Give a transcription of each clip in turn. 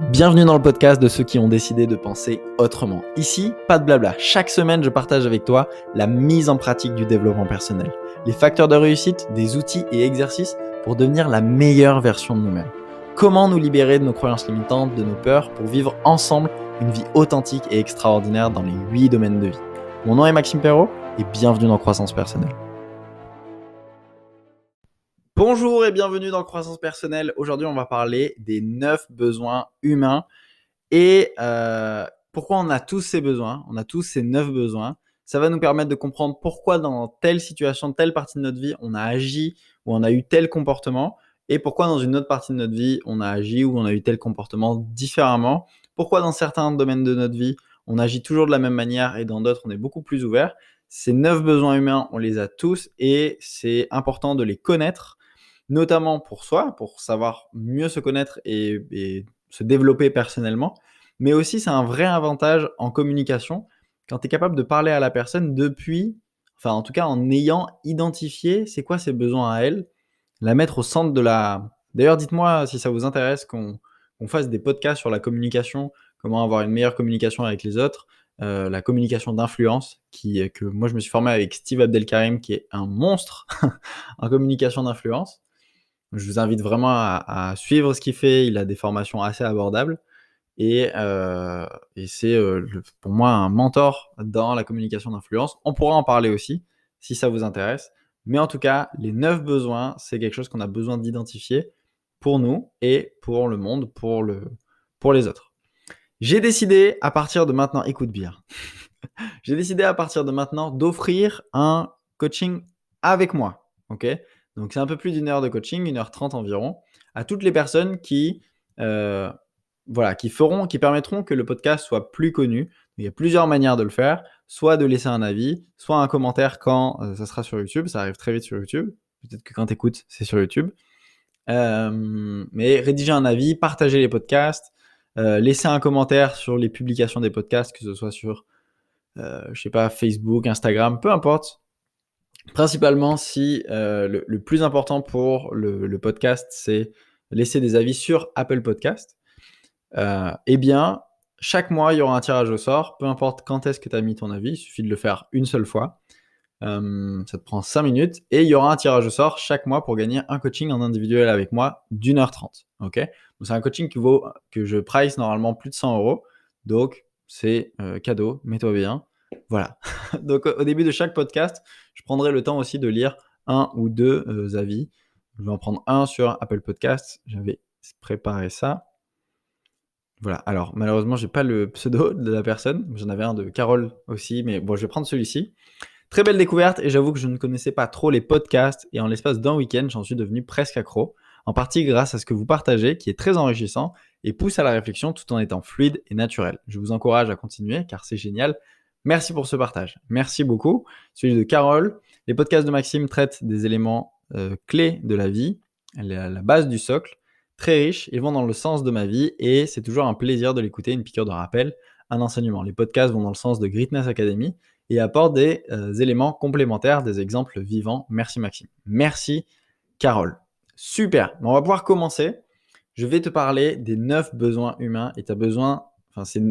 Bienvenue dans le podcast de ceux qui ont décidé de penser autrement. Ici, pas de blabla. Chaque semaine, je partage avec toi la mise en pratique du développement personnel, les facteurs de réussite, des outils et exercices pour devenir la meilleure version de nous-mêmes. Comment nous libérer de nos croyances limitantes, de nos peurs, pour vivre ensemble une vie authentique et extraordinaire dans les 8 domaines de vie. Mon nom est Maxime Perrault et bienvenue dans Croissance Personnelle. Bonjour et bienvenue dans Croissance Personnelle. Aujourd'hui, on va parler des 9 besoins humains et pourquoi on a tous ces besoins. On a tous ces 9 besoins. Ça va nous permettre de comprendre pourquoi dans telle situation, telle partie de notre vie, on a agi ou on a eu tel comportement et pourquoi dans une autre partie de notre vie, on a agi ou on a eu tel comportement différemment. Pourquoi dans certains domaines de notre vie, on agit toujours de la même manière et dans d'autres, on est beaucoup plus ouvert. Ces 9 besoins humains, on les a tous et c'est important de les connaître, notamment pour soi, pour savoir mieux se connaître et se développer personnellement. Mais aussi, c'est un vrai avantage en communication quand tu es capable de parler à la personne en tout cas en ayant identifié c'est quoi ses besoins à elle, la mettre au centre de la... D'ailleurs, dites-moi si ça vous intéresse qu'on fasse des podcasts sur la communication, comment avoir une meilleure communication avec les autres, la communication d'influence, que moi je me suis formé avec Steve Abdelkarim, qui est un monstre en communication d'influence. Je vous invite vraiment à suivre ce qu'il fait. Il a des formations assez abordables et c'est pour moi un mentor dans la communication d'influence. On pourra en parler aussi si ça vous intéresse. Mais en tout cas, les 9 besoins, c'est quelque chose qu'on a besoin d'identifier pour nous et pour le monde, pour les autres. J'ai décidé à partir de maintenant, écoute bien, j'ai décidé à partir de maintenant d'offrir un coaching avec moi. Ok ? Donc, c'est un peu plus d'1 heure de coaching, 1h30 environ, à toutes les personnes qui permettront que le podcast soit plus connu. Il y a plusieurs manières de le faire, soit de laisser un avis, soit un commentaire quand ça sera sur YouTube. Ça arrive très vite sur YouTube. Peut-être que quand tu écoutes, c'est sur YouTube. Mais rédiger un avis, partager les podcasts, laisser un commentaire sur les publications des podcasts, que ce soit sur Facebook, Instagram, peu importe. Principalement si le plus important pour le podcast, c'est laisser des avis sur Apple Podcast. Eh bien, chaque mois, il y aura un tirage au sort. Peu importe quand est-ce que tu as mis ton avis, il suffit de le faire une seule fois. Ça te prend 5 minutes. Et il y aura un tirage au sort chaque mois pour gagner un coaching en individuel avec moi d'1h30. Okay ? Donc, c'est un coaching que je price normalement plus de 100 €. Donc, c'est cadeau, mets-toi bien. Voilà. Donc, au début de chaque podcast, je prendrai le temps aussi de lire 1 ou 2 avis. Je vais en prendre un sur Apple Podcast. J'avais préparé ça. Voilà. Alors, malheureusement, j'ai pas le pseudo de la personne. J'en avais un de Carole aussi, mais bon, je vais prendre celui-ci. Très belle découverte et j'avoue que je ne connaissais pas trop les podcasts et en l'espace d'un week-end, j'en suis devenu presque accro, en partie grâce à ce que vous partagez qui est très enrichissant et pousse à la réflexion tout en étant fluide et naturel. Je vous encourage à continuer car c'est génial. Merci pour ce partage. Merci beaucoup. Celui de Carole. Les podcasts de Maxime traitent des éléments clés de la vie. Elle est à la base du socle, très riche, ils vont dans le sens de ma vie et c'est toujours un plaisir de l'écouter, une piqûre de rappel, un enseignement. Les podcasts vont dans le sens de Greatness Academy et apportent des éléments complémentaires, des exemples vivants. Merci Maxime. Merci Carole. Super. On va pouvoir commencer. Je vais te parler des 9 besoins humains et tu as besoin, c'est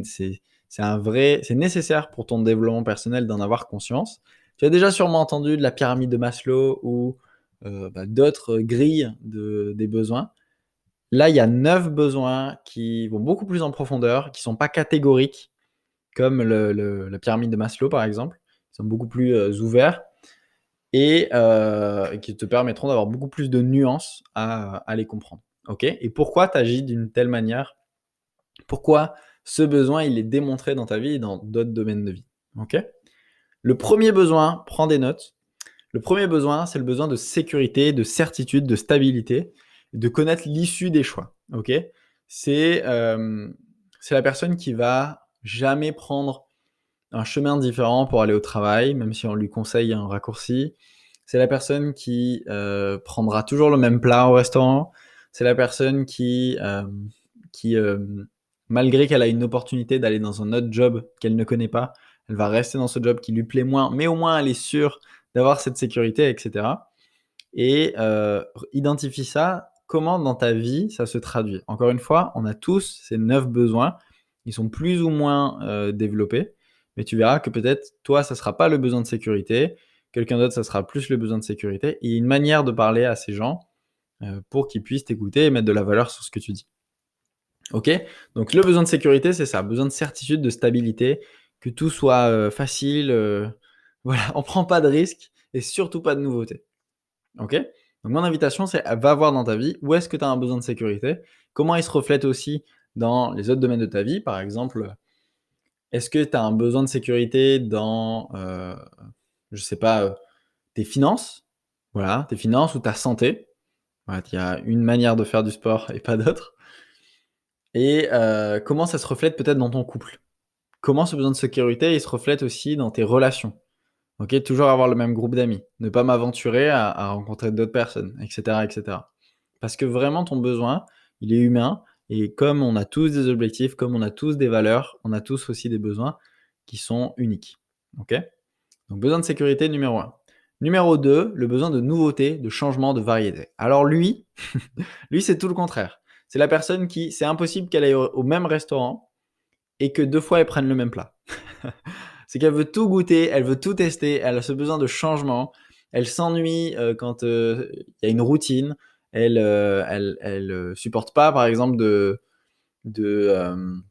nécessaire pour ton développement personnel d'en avoir conscience. Tu as déjà sûrement entendu de la pyramide de Maslow ou d'autres grilles des besoins. Là, il y a 9 besoins qui vont beaucoup plus en profondeur, qui ne sont pas catégoriques, comme la pyramide de Maslow, par exemple. Ils sont beaucoup plus ouverts et qui te permettront d'avoir beaucoup plus de nuances à les comprendre. Okay ? Et pourquoi tu agis d'une telle manière ? Pourquoi ce besoin, il est démontré dans ta vie et dans d'autres domaines de vie. Okay ? Le premier besoin, prends des notes. Le premier besoin, c'est le besoin de sécurité, de certitude, de stabilité, de connaître l'issue des choix. Okay ? C'est la personne qui va jamais prendre un chemin différent pour aller au travail, même si on lui conseille un raccourci. C'est la personne qui prendra toujours le même plat au restaurant. C'est la personne qui malgré qu'elle a une opportunité d'aller dans un autre job qu'elle ne connaît pas, elle va rester dans ce job qui lui plaît moins, mais au moins elle est sûre d'avoir cette sécurité, etc. Et identifie ça comment dans ta vie ça se traduit. Encore une fois, on a tous ces 9 besoins. Ils sont plus ou moins développés, mais tu verras que peut-être toi, ça sera pas le besoin de sécurité, quelqu'un d'autre, ça sera plus le besoin de sécurité. Et il y a une manière de parler à ces gens pour qu'ils puissent t'écouter et mettre de la valeur sur ce que tu dis. OK? Donc le besoin de sécurité, c'est ça, besoin de certitude, de stabilité, que tout soit facile, voilà, on prend pas de risques et surtout pas de nouveautés. OK? Donc mon invitation, c'est va voir dans ta vie où est-ce que tu as un besoin de sécurité, comment il se reflète aussi dans les autres domaines de ta vie. Par exemple, est-ce que tu as un besoin de sécurité dans, je sais pas, tes finances? Voilà, tes finances ou ta santé. Voilà, il y a une manière de faire du sport et pas d'autre. Et comment ça se reflète peut-être dans ton couple? Comment ce besoin de sécurité, il se reflète aussi dans tes relations? OK, toujours avoir le même groupe d'amis, ne pas m'aventurer à rencontrer d'autres personnes et cetera et cetera. Parce que vraiment ton besoin, il est humain et comme on a tous des objectifs, comme on a tous des valeurs, on a tous aussi des besoins qui sont uniques. OK? Donc besoin de sécurité numéro 1. Numéro 2, le besoin de nouveauté, de changement, de variété. Alors lui, lui c'est tout le contraire. C'est la personne qui c'est impossible qu'elle aille au même restaurant et que 2 fois elle prenne le même plat. C'est qu'elle veut tout goûter, elle veut tout tester, elle a ce besoin de changement. Elle s'ennuie quand il y a une routine. Elle supporte pas, par exemple, de, de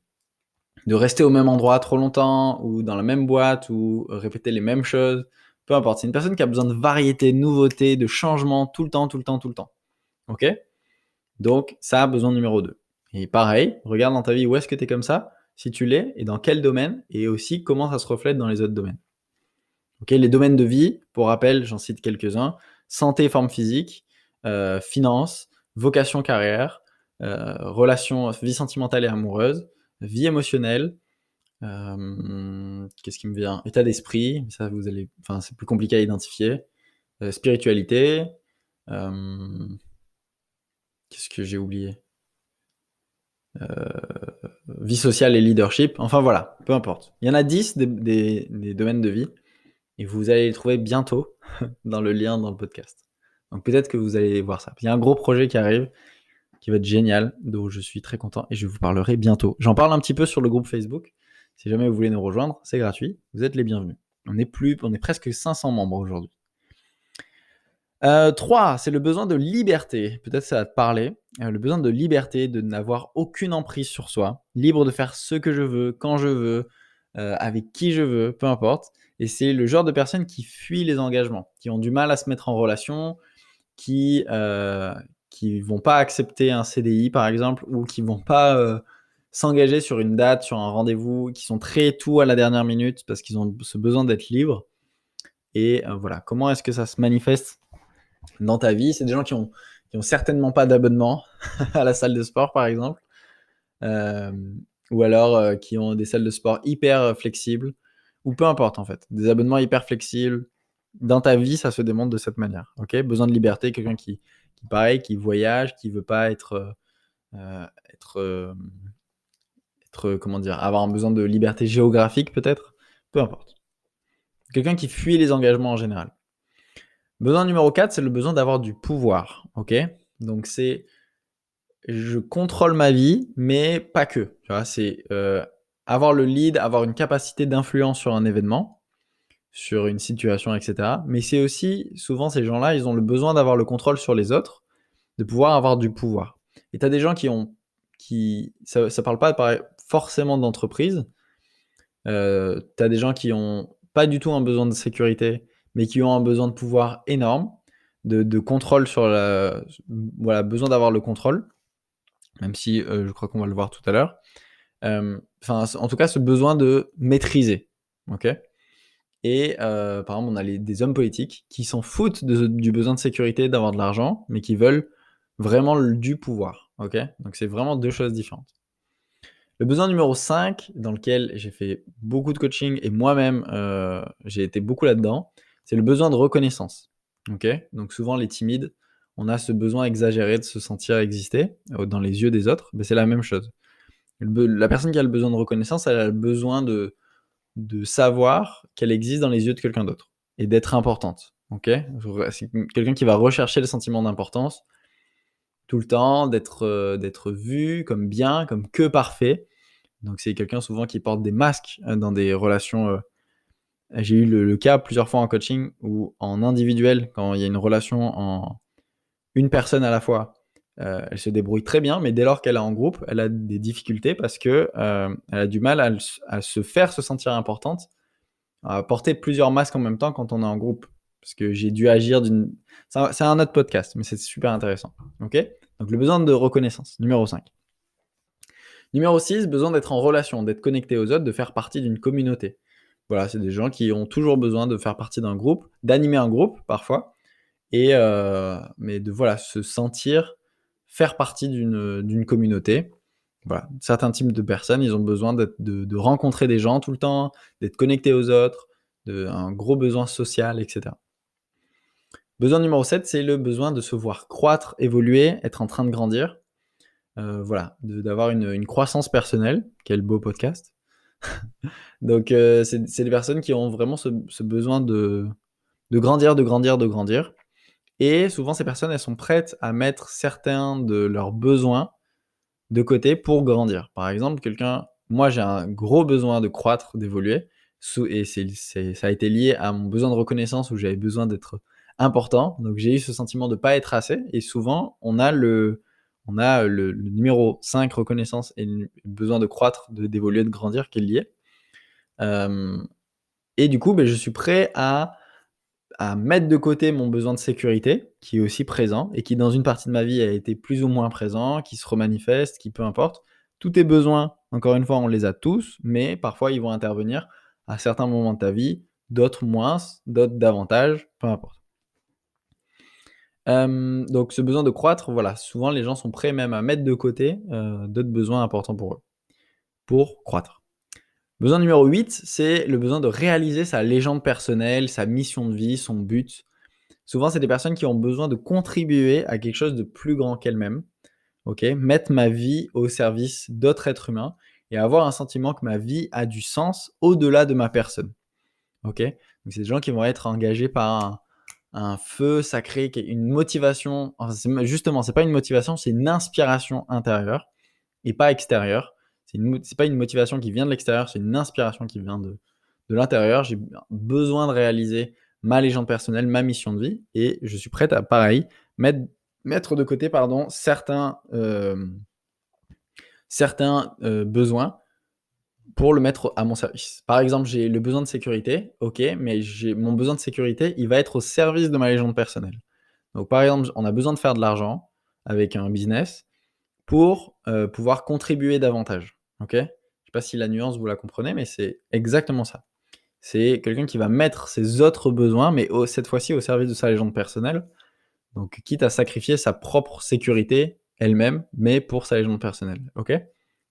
rester au même endroit trop longtemps ou dans la même boîte ou répéter les mêmes choses. Peu importe. C'est une personne qui a besoin de variété, de nouveauté, de changement tout le temps, tout le temps, tout le temps. OK? Donc, ça, besoin numéro 2. Et pareil, regarde dans ta vie où est-ce que tu es comme ça, si tu l'es, et dans quel domaine, et aussi comment ça se reflète dans les autres domaines. OK, les domaines de vie, pour rappel, j'en cite quelques-uns: santé et forme physique, finances, vocation carrière, relations, vie sentimentale et amoureuse, vie émotionnelle, qu'est-ce qui me vient? État d'esprit, ça vous allez enfin, c'est plus compliqué à identifier, spiritualité, qu'est-ce que j'ai oublié? Vie sociale et leadership, enfin voilà, peu importe. Il y en a 10 des domaines de vie et vous allez les trouver bientôt dans le lien dans le podcast. Donc peut-être que vous allez voir ça. Il y a un gros projet qui arrive, qui va être génial, dont je suis très content et je vous parlerai bientôt. J'en parle un petit peu sur le groupe Facebook. Si jamais vous voulez nous rejoindre, c'est gratuit, vous êtes les bienvenus. On est presque 500 membres aujourd'hui. 3, c'est le besoin de liberté. Peut-être ça va te parler. Le besoin de liberté, de n'avoir aucune emprise sur soi, libre de faire ce que je veux, quand je veux, avec qui je veux, peu importe. Et c'est le genre de personnes qui fuient les engagements, qui ont du mal à se mettre en relation, qui vont pas accepter un CDI par exemple, ou qui vont pas s'engager sur une date, sur un rendez-vous, qui sont très tout à la dernière minute parce qu'ils ont ce besoin d'être libres. Et voilà, comment est-ce que ça se manifeste dans ta vie? C'est des gens qui ont certainement pas d'abonnement à la salle de sport par exemple, ou alors qui ont des salles de sport hyper flexibles, ou peu importe en fait, des abonnements hyper flexibles. Dans ta vie, ça se démontre de cette manière. Ok, besoin de liberté, quelqu'un qui pareil, qui voyage, qui veut pas être comment dire, avoir un besoin de liberté géographique peut-être, peu importe. Quelqu'un qui fuit les engagements en général. Besoin numéro 4, c'est le besoin d'avoir du pouvoir. Ok, donc c'est je contrôle ma vie, mais pas que. Tu vois, c'est avoir le lead, avoir une capacité d'influence sur un événement, sur une situation, etc. Mais c'est aussi, souvent, ces gens-là, ils ont le besoin d'avoir le contrôle sur les autres, de pouvoir avoir du pouvoir. Et tu as des gens ça ne parle pas forcément d'entreprise. Tu as des gens qui ont pas du tout un besoin de sécurité, mais qui ont un besoin de pouvoir énorme, de contrôle sur voilà, besoin d'avoir le contrôle, même si je crois qu'on va le voir tout à l'heure. Enfin, en tout cas, ce besoin de maîtriser. Ok. Et par exemple, on a des hommes politiques qui s'en foutent du besoin de sécurité, d'avoir de l'argent, mais qui veulent vraiment du pouvoir. Ok. Donc c'est vraiment deux choses différentes. Le besoin numéro 5, dans lequel j'ai fait beaucoup de coaching et moi-même j'ai été beaucoup là-dedans, c'est le besoin de reconnaissance. Ok. Donc souvent les timides, on a ce besoin exagéré de se sentir exister dans les yeux des autres, mais c'est la même chose. La personne qui a le besoin de reconnaissance, elle a le besoin de savoir qu'elle existe dans les yeux de quelqu'un d'autre et d'être importante. Ok. C'est quelqu'un qui va rechercher le sentiment d'importance tout le temps, d'être vu comme bien, comme que parfait. Donc c'est quelqu'un souvent qui porte des masques, dans des relations, j'ai eu le cas plusieurs fois en coaching ou en individuel, quand il y a une relation en une personne à la fois, elle se débrouille très bien, mais dès lors qu'elle est en groupe, elle a des difficultés parce que, elle a du mal à se faire se sentir importante, à porter plusieurs masques en même temps quand on est en groupe. Parce que j'ai dû agir d'une c'est un autre podcast, mais c'est super intéressant. OK? Donc le besoin de reconnaissance, numéro 5. Numéro 6, besoin d'être en relation, d'être connecté aux autres, de faire partie d'une communauté. Voilà, c'est des gens qui ont toujours besoin de faire partie d'un groupe, d'animer un groupe parfois et mais de voilà, se sentir faire partie d'une communauté. Voilà, certains types de personnes, ils ont besoin de rencontrer des gens tout le temps, d'être connectés aux autres, un gros besoin social et cetera. Besoin numéro 7, c'est le besoin de se voir croître, évoluer, être en train de grandir. Voilà, d'avoir une croissance personnelle. Quel beau podcast. Donc c'est des personnes qui ont vraiment ce besoin de grandir, de grandir, de grandir et souvent ces personnes, elles sont prêtes à mettre certains de leurs besoins de côté pour grandir. Par exemple, moi j'ai un gros besoin de croître, d'évoluer et ça a été lié à mon besoin de reconnaissance où j'avais besoin d'être important. Donc j'ai eu ce sentiment de pas être assez et souvent on a le numéro 5 reconnaissance et le besoin de croître, d'évoluer, de grandir qui est lié. Hem et du coup, beh, je suis prêt à mettre de côté mon besoin de sécurité, qui est aussi présent et qui dans une partie de ma vie a été plus ou moins présent, qui se remanifeste, qui peu importe. Tous tes besoins, encore une fois, on les a tous, mais parfois ils vont intervenir à certains moments de ta vie, d'autres moins, d'autres davantage, peu importe. Donc ce besoin de croître, voilà, souvent les gens sont prêts même à mettre de côté, d'autres besoins importants pour eux, pour croître. Besoin numéro 8, c'est le besoin de réaliser sa légende personnelle, sa mission de vie, son but. Souvent, c'est des personnes qui ont besoin de contribuer à quelque chose de plus grand qu'elles-mêmes, OK? Mettre ma vie au service d'autres êtres humains et avoir un sentiment que ma vie a du sens au-delà de ma personne, OK? Donc c'est des gens qui vont être engagés par un feu sacré, qui est une motivation, enfin, justement, c'est pas une motivation, c'est une inspiration intérieure et pas extérieure. C'est pas une motivation qui vient de l'extérieur, c'est une inspiration qui vient de l'intérieur. J'ai besoin de réaliser ma légende personnelle, ma mission de vie et je suis prête à pareil, mettre mettre de côté, pardon, certains besoins pour le mettre à mon service. Par exemple, j'ai le besoin de sécurité, OK, mais j'ai mon besoin de sécurité, il va être au service de ma légende personnelle. Donc par exemple, on a besoin de faire de l'argent avec un business pour, pouvoir contribuer davantage, OK? Je sais pas si la nuance vous la comprenez, mais c'est exactement ça. C'est quelqu'un qui va mettre ses autres besoins, mais cette fois-ci au service de sa légende personnelle, donc quitte à sacrifier sa propre sécurité elle-même, mais pour sa légende personnelle, OK?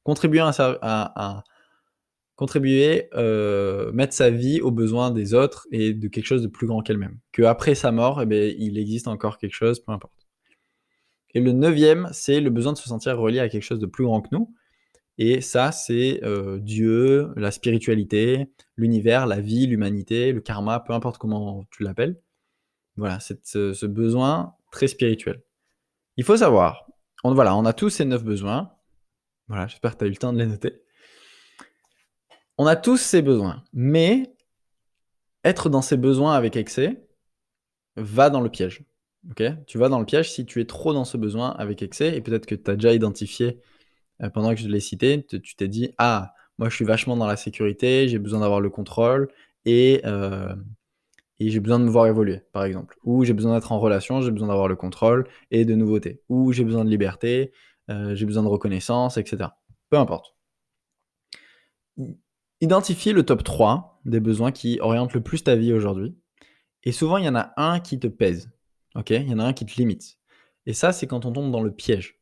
Contribuer à contribuer, mettre sa vie aux besoins des autres et de quelque chose de plus grand qu'elle-même. Qu'après sa mort, eh beh, il existe encore quelque chose, peu importe. Et le neuvième, c'est le besoin de se sentir relié à quelque chose de plus grand que nous. Et ça, c'est, Dieu, la spiritualité, l'univers, la vie, l'humanité, le karma, peu importe comment tu l'appelles. Voilà, ce besoin très spirituel. Il faut savoir, on a tous ces 9 besoins. Voilà, j'espère que tu as eu le temps de les noter. On a tous ces besoins, mais être dans ces besoins avec excès va dans le piège. OK? Tu vas dans le piège si tu es trop dans ce besoin avec excès et peut-être que tu as déjà identifié, pendant que je l'ai cité, tu t'es dit: «Ah, moi je suis vachement dans la sécurité, j'ai besoin d'avoir le contrôle et et j'ai besoin de me voir évoluer», par exemple. Ou j'ai besoin d'être en relation, j'ai besoin d'avoir le contrôle et de nouveautés. Ou j'ai besoin de liberté, j'ai besoin de reconnaissance et cetera. Peu importe. I Identifie le top 3 des besoins qui orientent le plus ta vie aujourd'hui et souvent il y en a un qui te pèse, OK? Il y en a un qui te limite et ça, c'est quand on tombe dans le piège.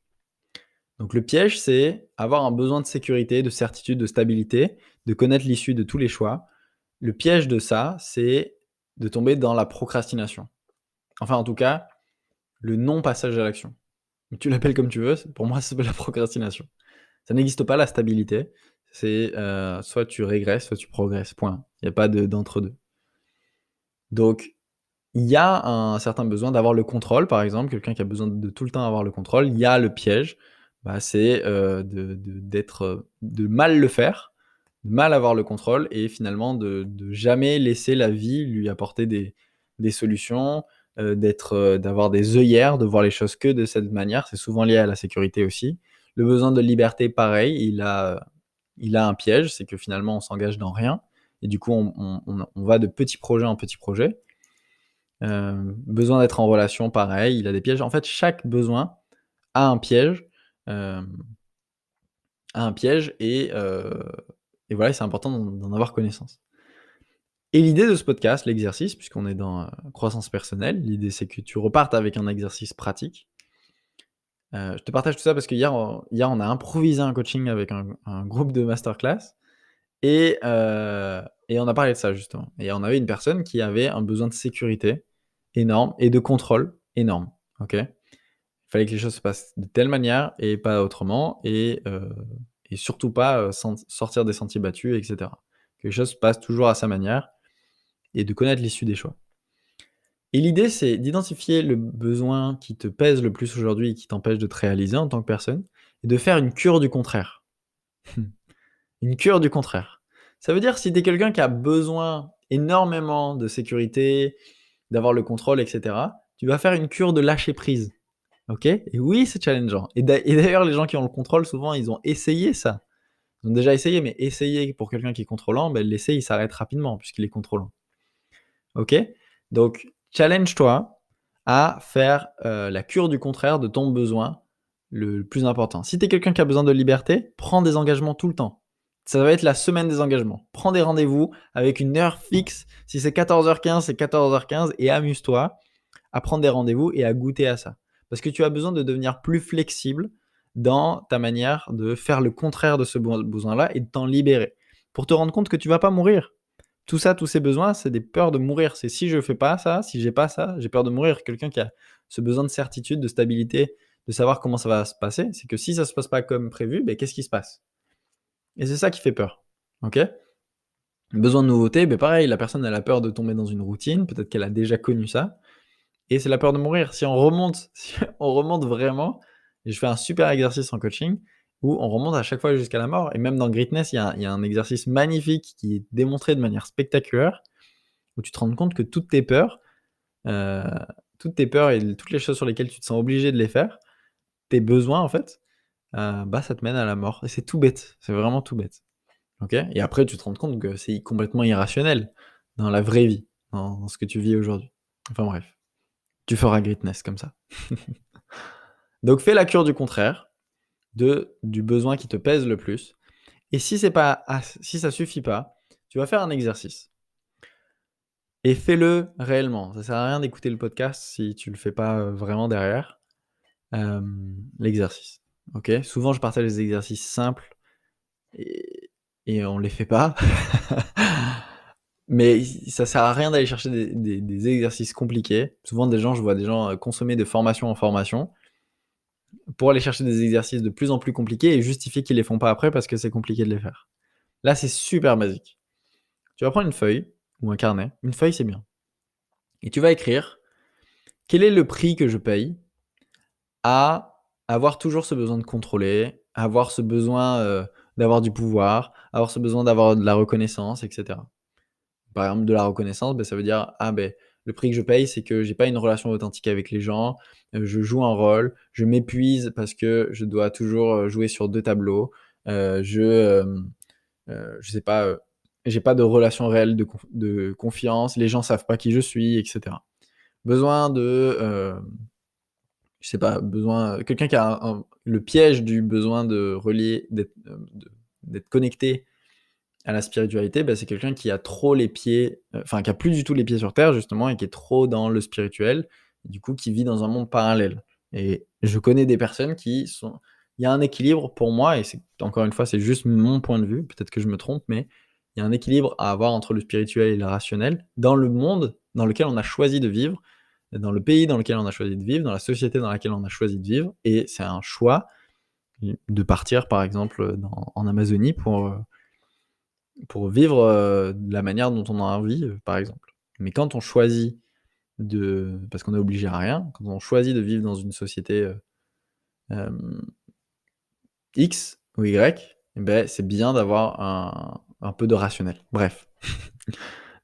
Donc le piège, c'est avoir un besoin de sécurité, de certitude, de stabilité, de connaître l'issue de tous les choix. Le piège de ça, c'est de tomber dans la procrastination. Enfin, en tout cas, le non-passage à l'action. Tu l'appelles comme tu veux, pour moi, ça s'appelle la procrastination. Ça n'existe pas la stabilité, c'est, soit tu régresses, soit tu progresses, point. Il y a pas d'entre-deux. Donc il y a un certain besoin d'avoir le contrôle, par exemple, quelqu'un qui a besoin de tout le temps avoir le contrôle. Il y a le piège, c'est, de mal le faire, de mal avoir le contrôle et finalement de jamais laisser la vie lui apporter des solutions, d'avoir des œillères, de voir les choses que de cette manière. C'est souvent lié à la sécurité aussi. Le besoin de liberté, pareil, il a un piège, c'est que finalement on s'engage dans rien et du coup on va de petits projets en petits projets. Besoin d'être en relation, pareil, il a des pièges. En fait, chaque besoin a un piège, hem, et voilà, c'est important d'en avoir connaissance. Et l'idée de ce podcast, l'exercice, puisqu'on est dans, croissance personnelle, l'idée c'est que tu repartes avec un exercice pratique. Je te partage tout ça parce qu'hier on a improvisé un coaching avec un groupe de masterclass et on a parlé de ça justement. Et on avait une personne qui avait un besoin de sécurité énorme et de contrôle énorme, OK? Il fallait que les choses se passent de telle manière et pas autrement et surtout pas, sortir des sentiers battus et cetera. Que les choses se passent toujours à sa manière et de connaître l'issue des choix. Et l'idée, c'est d'identifier le besoin qui te pèse le plus aujourd'hui et qui t'empêche de te réaliser en tant que personne et de faire une cure du contraire. Une cure du contraire. Ça veut dire si tu es quelqu'un qui a besoin énormément de sécurité, d'avoir le contrôle et cetera, tu vas faire une cure de lâcher prise. OK? Et oui, c'est challengeant. Et d'ailleurs, les gens qui ont le contrôle, souvent, ils ont essayé ça. Ils ont déjà essayé, mais essayer pour quelqu'un qui est contrôlant, l'essai, il s'arrête rapidement puisqu'il est contrôlant. OK? Donc challenge-toi à faire, la cure du contraire de ton besoin le plus important. Si tu es quelqu'un qui a besoin de liberté, prends des engagements tout le temps. Ça va être la semaine des engagements. Prends des rendez-vous avec une heure fixe. Si c'est 14h15, c'est 14h15 et amuse-toi à prendre des rendez-vous et à goûter à ça. Parce que tu as besoin de devenir plus flexible dans ta manière de faire le contraire de ce besoin-là et de t'en libérer. Pour te rendre compte que tu vas pas mourir. Tout ça, tous ces besoins, c'est des peurs de mourir. C'est si je fais pas ça, si j'ai pas ça, j'ai peur de mourir. Quelqu'un qui a ce besoin de certitude, de stabilité, de savoir comment ça va se passer, c'est que si ça se passe pas comme prévu, qu'est-ce qui se passe? Et c'est ça qui fait peur. OK? Besoin de nouveauté, pareil, la personne elle a peur de tomber dans une routine, peut-être qu'elle a déjà connu ça, et c'est la peur de mourir. Si on remonte, si on remonte vraiment, et je fais un super exercice en coaching où on remonte à chaque fois jusqu'à la mort. Et même dans Greatness, il y a un exercice magnifique qui est démontré de manière spectaculaire, où tu te rends compte que heu, toutes tes peurs et toutes les choses sur lesquelles tu te sens obligé de les faire, tes besoins en fait, ça te mène à la mort. Et c'est tout bête, c'est vraiment tout bête. OK? Et après tu te rends compte que c'est complètement irrationnel dans la vraie vie, dans ce que tu vis aujourd'hui. Enfin bref, tu feras Greatness comme ça. Donc fais la cure du contraire, du besoin qui te pèse le plus. Et si ça suffit pas, tu vas faire un exercice. Et fais-le réellement. Ça sert à rien d'écouter le podcast si tu le fais pas, vraiment derrière, l'exercice. OK? Souvent je partage des exercices simples et on les fait pas. Mais ça sert à rien d'aller chercher des exercices compliqués. Souvent je vois des gens, consommer de formation en formation pour aller chercher des exercices de plus en plus compliqués et justifier qu'ils les font pas après parce que c'est compliqué de les faire. Là, c'est super basique. Tu vas prendre une feuille ou un carnet. Une feuille, c'est bien. Et tu vas écrire: «Quel est le prix que je paye à avoir toujours ce besoin de contrôler, avoir ce besoin, d'avoir du pouvoir, avoir ce besoin d'avoir de la reconnaissance?» et cetera. Par exemple, de la reconnaissance, ça veut dire: «Ah le prix que je paye, c'est que j'ai pas une relation authentique avec les gens, je joue un rôle, je m'épuise parce que je dois toujours, jouer sur 2 tableaux, je sais pas, j'ai pas de relation réelle de confiance, les gens savent pas qui je suis» et cetera. Besoin de, je sais pas, quelqu'un qui a le piège du besoin de relier, d'être connecté à la spiritualité, c'est quelqu'un qui a trop les pieds, qui a plus du tout les pieds sur terre justement et qui est trop dans le spirituel, du coup qui vit dans un monde parallèle. Et je connais des personnes il y a un équilibre pour moi et c'est encore une fois, c'est juste mon point de vue, peut-être que je me trompe, mais il y a un équilibre à avoir entre le spirituel et le rationnel dans le monde dans lequel on a choisi de vivre, dans le pays dans lequel on a choisi de vivre, dans la société dans laquelle on a choisi de vivre et c'est un choix de partir par exemple, en Amazonie pour vivre, de la manière dont on a envie, par exemple. Mais quand on choisit parce qu'on est obligé à rien, quand on choisit de vivre dans une société X ou Y, eh ben, c'est bien d'avoir un peu de rationnel. Bref.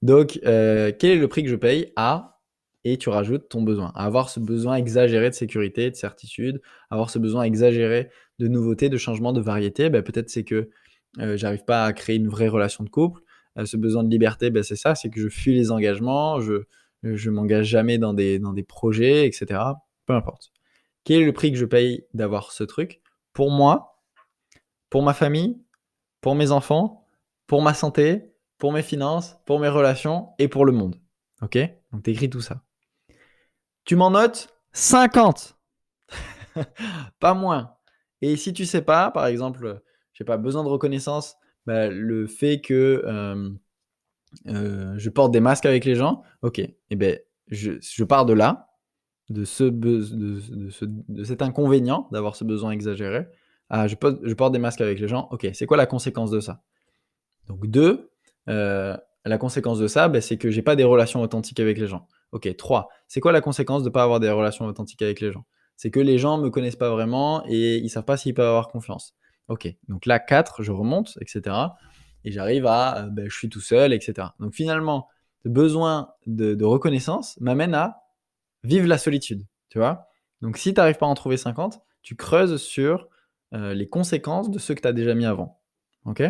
Donc, quel est le prix que je paye à, et tu rajoutes ton besoin. À avoir ce besoin exagéré de sécurité, de certitude, avoir ce besoin exagéré de nouveauté, de changement, de variété, ben, peut-être c'est que j'arrive pas à créer une vraie relation de couple. Ce besoin de liberté, ben, c'est ça, c'est que je fuis les engagements, je m'engage jamais dans des projets, etc. Peu importe. Quel est le prix que je paye d'avoir ce truc? Pour moi, pour ma famille, pour mes enfants, pour ma santé, pour mes finances, pour mes relations et pour le monde. Ok? Donc t'écris tout ça. Tu m'en notes 50, pas moins. Et si tu sais pas, par exemple, je sais pas, besoin de reconnaissance, bah, le fait que je porte des masques avec les gens, ok, et ben je pars de là, de cet inconvénient d'avoir ce besoin exagéré. Ah, je porte des masques avec les gens, ok, c'est quoi la conséquence de ça? Donc 2, la conséquence de ça, c'est que j'ai pas des relations authentiques avec les gens. OK, 3, c'est quoi la conséquence de pas avoir des relations authentiques avec les gens? C'est que les gens me connaissent pas vraiment et ils savent pas s'ils peuvent avoir confiance. OK, donc là 4, je remonte et cetera et j'arrive à, je suis tout seul et cetera. Donc finalement, le besoin de reconnaissance m'amène à vivre la solitude, tu vois? Donc si tu arrives pas à en trouver 50, tu creuses sur, les conséquences de ceux que tu as déjà mis avant. OK?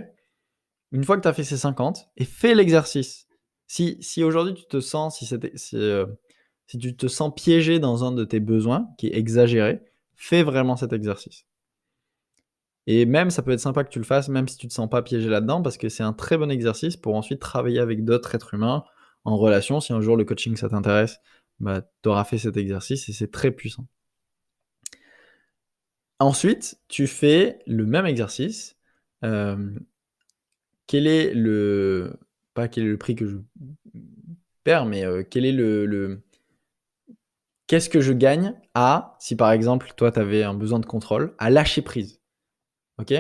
Une fois que tu as fait ces 50 et fais l'exercice. Si aujourd'hui tu te sens si tu te sens piégé dans un de tes besoins qui est exagéré, fais vraiment cet exercice. Et même ça peut être sympa que tu le fasses, même si tu te sens pas piégé là-dedans, parce que c'est un très bon exercice pour ensuite travailler avec d'autres êtres humains en relation. Si un jour le coaching ça t'intéresse, tu auras fait cet exercice et c'est très puissant. Ensuite, tu fais le même exercice, hem quel est le pas quel est le prix que je perds, mais quel est qu'est-ce que je gagne à si par exemple, toi, tu avais un besoin de contrôle, à lâcher prise? OK?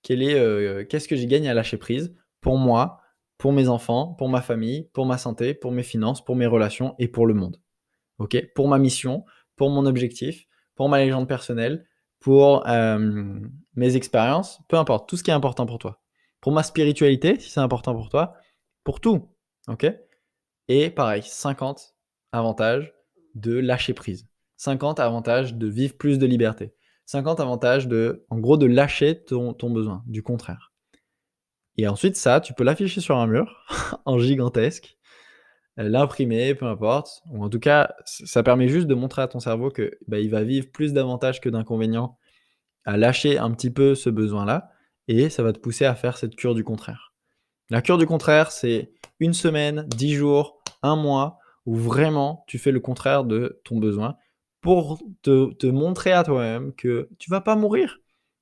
Qu'est-ce que j'y gagne à lâcher prise pour moi, pour mes enfants, pour ma famille, pour ma santé, pour mes finances, pour mes relations et pour le monde? OK? Pour ma mission, pour mon objectif, pour ma légende personnelle, pour, mes expériences, peu importe, tout ce qui est important pour toi. Pour ma spiritualité, si c'est important pour toi, pour tout, OK? Et pareil, 50 avantages de lâcher prise. 50 avantages de vivre plus de liberté. 50 avantages en gros, de lâcher ton besoin, du contraire. Et ensuite ça, tu peux l'afficher sur un mur en gigantesque, l'imprimer, peu importe, ou en tout cas, ça permet juste de montrer à ton cerveau que, il va vivre plus d'avantages que d'inconvénients à lâcher un petit peu ce besoin-là et ça va te pousser à faire cette cure du contraire. La cure du contraire, c'est 1 semaine, 10 jours, 1 mois où vraiment tu fais le contraire de ton besoin pour te montrer à toi-même que tu vas pas mourir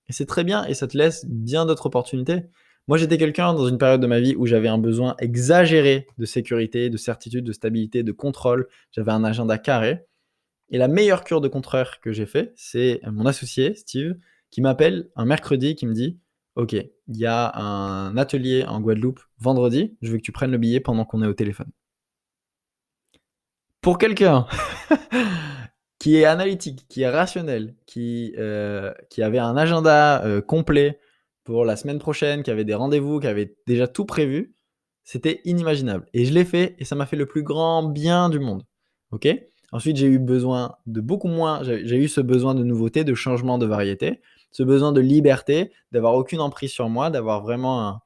et c'est très bien et ça te laisse bien d'autres opportunités. Moi, j'étais quelqu'un dans une période de ma vie où j'avais un besoin exagéré de sécurité, de certitude, de stabilité, de contrôle. J'avais un agenda carré et la meilleure cure de contraire que j'ai fait, c'est mon associé Steve qui m'appelle un mercredi, qui me dit: «OK, il y a un atelier en Guadeloupe vendredi, je veux que tu prennes le billet pendant qu'on est au téléphone». Pour quelqu'un qui est analytique, qui est rationnel, qui avait un agenda, complet pour la semaine prochaine, qui avait des rendez-vous, qui avait déjà tout prévu, c'était inimaginable et je l'ai fait et ça m'a fait le plus grand bien du monde. OK? Ensuite, j'ai eu besoin de beaucoup moins j'ai eu ce besoin de nouveauté, de changement, de variété, ce besoin de liberté, d'avoir aucune emprise sur moi, d'avoir vraiment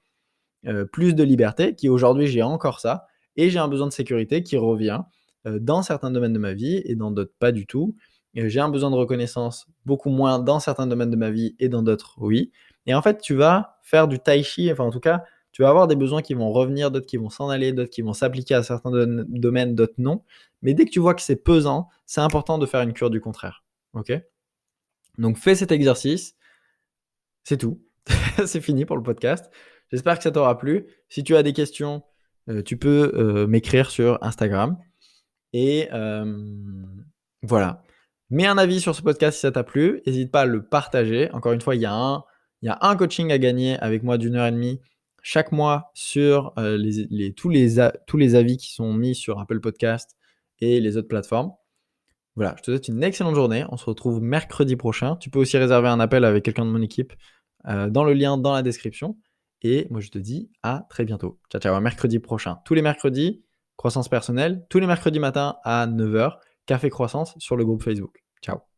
plus de liberté, qui aujourd'hui j'ai encore ça et j'ai un besoin de sécurité qui revient, dans certains domaines de ma vie et dans d'autres pas du tout. J'ai un besoin de reconnaissance beaucoup moins dans certains domaines de ma vie et dans d'autres oui et en fait, tu vas faire du tai chi, enfin en tout cas, tu vas avoir des besoins qui vont revenir, d'autres qui vont s'en aller, d'autres qui vont s'appliquer à certains domaines, d'autres non. Mais dès que tu vois que c'est pesant, c'est important de faire une cure du contraire. OK? Donc fais cet exercice, c'est tout. C'est fini pour le podcast. J'espère que ça t'aura plu. Si tu as des questions, tu peux, m'écrire sur Instagram et voilà. Mets un avis sur ce podcast si ça t'a plu. Hésite pas à le partager. Encore une fois, il y a un coaching à gagner avec moi d'1 heure et demie chaque mois sur, tous les avis qui sont mis sur Apple Podcast et les autres plateformes. Voilà, je te souhaite une excellente journée. On se retrouve mercredi prochain. Tu peux aussi réserver un appel avec quelqu'un de mon équipe dans le lien dans la description. Et moi, je te dis à très bientôt. Ciao, ciao, à mercredi prochain. Tous les mercredis, croissance personnelle. Tous les mercredis matin à 9h, Café Croissance sur le groupe Facebook. Ciao.